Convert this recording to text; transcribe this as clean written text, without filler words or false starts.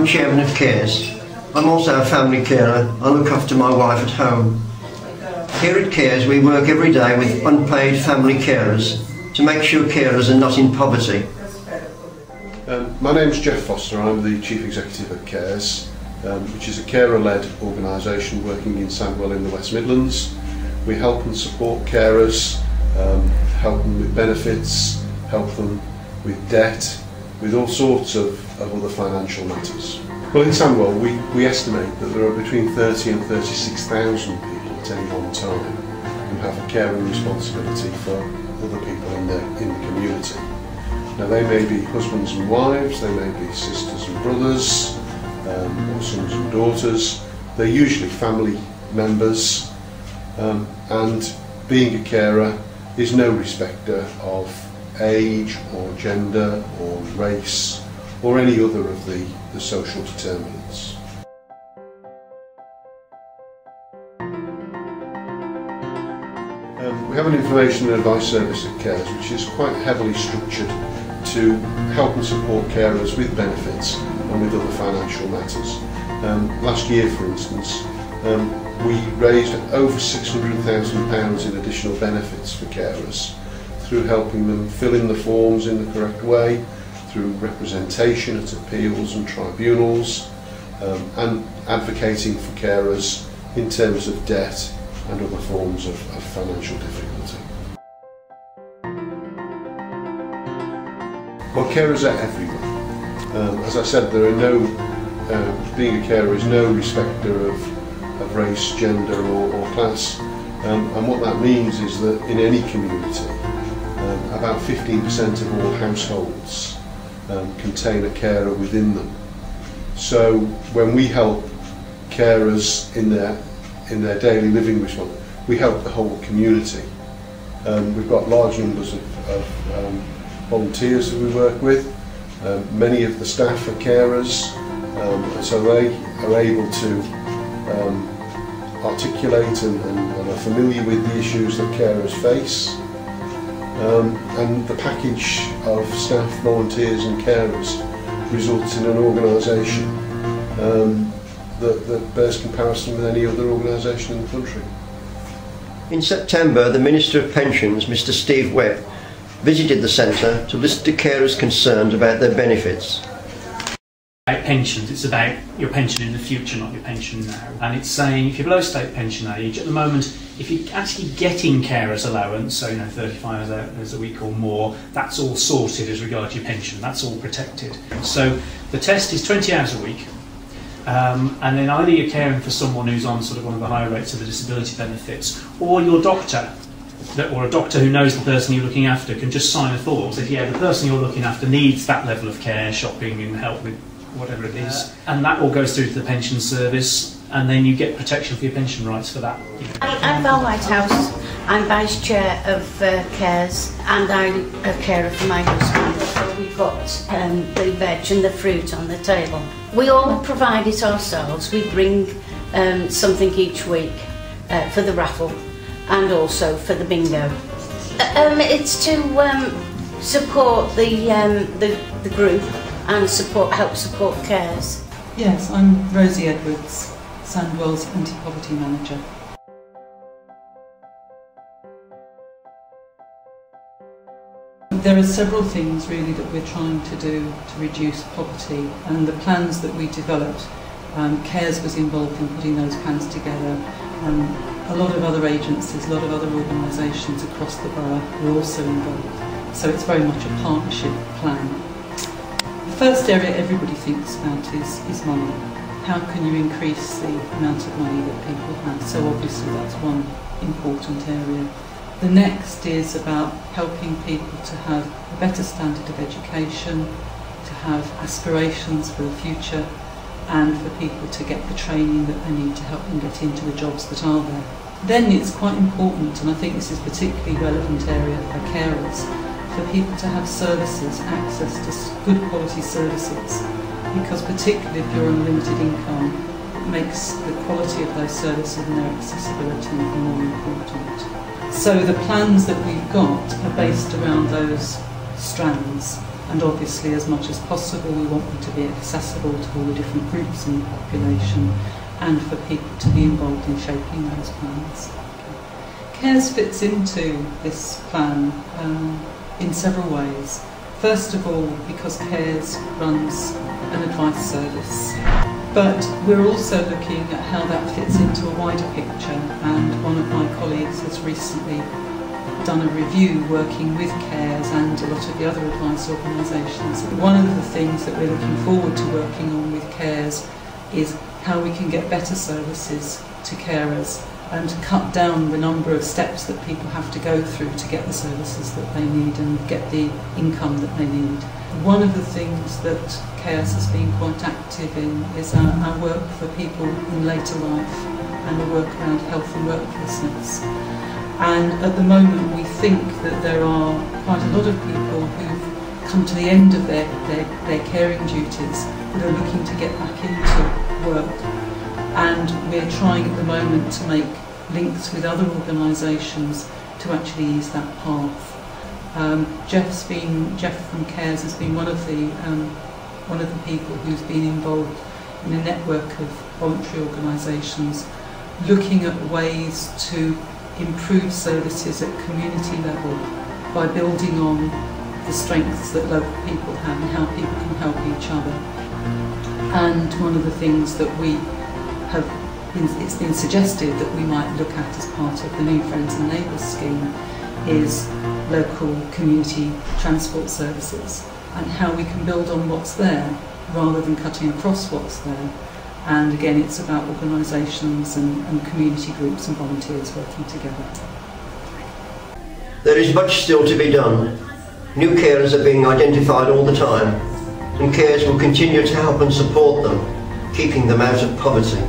chairman of Cares. I'm also a family carer. I look after my wife at home. Here at Cares we work every day with unpaid family carers to make sure carers are not in poverty. My name's Jeff Foster. I'm the Chief Executive at Cares, which is a carer-led organisation working in Sandwell in the West Midlands. We help and support carers, help them with benefits, help them with debt, with all sorts of other financial matters. Well, in Sandwell we estimate that there are between 30 and 36,000 people at any one time who have a caring responsibility for other people in the community. Now they may be husbands and wives, they may be sisters and brothers, or sons and daughters. They're usually family members, and being a carer is no respecter of age or gender or race or any other of the social determinants. We have an information and advice service at Cares which is quite heavily structured to help and support carers with benefits and with other financial matters. Last year, for instance, we raised over £600,000 in additional benefits for carers through helping them fill in the forms in the correct way, through representation at appeals and tribunals, and advocating for carers in terms of debt and other forms of financial difficulty. Well, carers are everywhere. As I said, there are no, being a carer is no respecter of race, gender or class, and what that means is that in any community, about 15% of all households contain a carer within them. So when we help carers in their daily living response, we help the whole community. We've got large numbers of volunteers that we work with. Many of the staff are carers, so they are able to articulate and are familiar with the issues that carers face. And the package of staff, volunteers and carers results in an organisation that bears comparison with any other organisation in the country. In September, the Minister of Pensions, Mr Steve Webb, visited the centre to listen to carers concerned about their benefits. Pensions, it's about your pension in the future, not your pension now. And it's saying if you're below state pension age, at the moment, if you're actually getting carers allowance, so 35 hours a week or more, that's all sorted as regards your pension, that's all protected. So the test is 20 hours a week, and then either you're caring for someone who's on sort of one of the higher rates of the disability benefits, or your doctor, or a doctor who knows the person you're looking after can just sign a form, say, yeah, the person you're looking after needs that level of care, shopping and help with whatever it is, and that all goes through to the pension service, and then you get protection for your pension rights for that. I'm Val Whitehouse. I'm Vice Chair of Cares, and I'm a carer for my husband. So we've got the veg and the fruit on the table. We all provide it ourselves. We bring something each week for the raffle and also for the bingo. It's to support the group and help support Cares. Yes, I'm Rosie Edwards, Sandwell's Anti-Poverty Manager. There are several things really that we're trying to do to reduce poverty, and the plans that we developed, Cares was involved in putting those plans together. A lot of other agencies, a lot of other organisations across the borough were also involved. So it's very much a partnership plan. The first area everybody thinks about is money. How can you increase the amount of money that people have? So obviously that's one important area. The next is about helping people to have a better standard of education, to have aspirations for the future, and for people to get the training that they need to help them get into the jobs that are there. Then it's quite important, and I think this is a particularly relevant area for carers, for people to have services, access to good quality services, because particularly if you're on limited income, it makes the quality of those services and their accessibility even more important. So the plans that we've got are based around those strands. and obviously as much as possible we want them to be accessible to all the different groups in the population and for people to be involved in shaping those plans. CARES fits into this plan in several ways. First of all, because CARES runs an advice service, but we're also looking at how that fits into a wider picture, and one of my colleagues has recently done a review working with CARES and a lot of the other advice organisations. One of the things that we're looking forward to working on with CARES is how we can get better services to carers and cut down the number of steps that people have to go through to get the services that they need and get the income that they need. One of the things that CARES has been quite active in is our work for people in later life and the work around health and worklessness. And at the moment we think that there are quite a lot of people who've come to the end of their caring duties that are looking to get back into work. And we're trying at the moment to make links with other organisations to actually ease that path. Jeff from CARES has been one of the people who's been involved in a network of voluntary organisations looking at ways to improve services at community level by building on the strengths that local people have and how people can help each other. And one of the things that it's been suggested that we might look at as part of the new Friends and Neighbours scheme is local community transport services and how we can build on what's there rather than cutting across what's there. And again, it's about organisations and community groups and volunteers working together. There is much still to be done. New carers are being identified all the time, and CARES will continue to help and support them, keeping them out of poverty.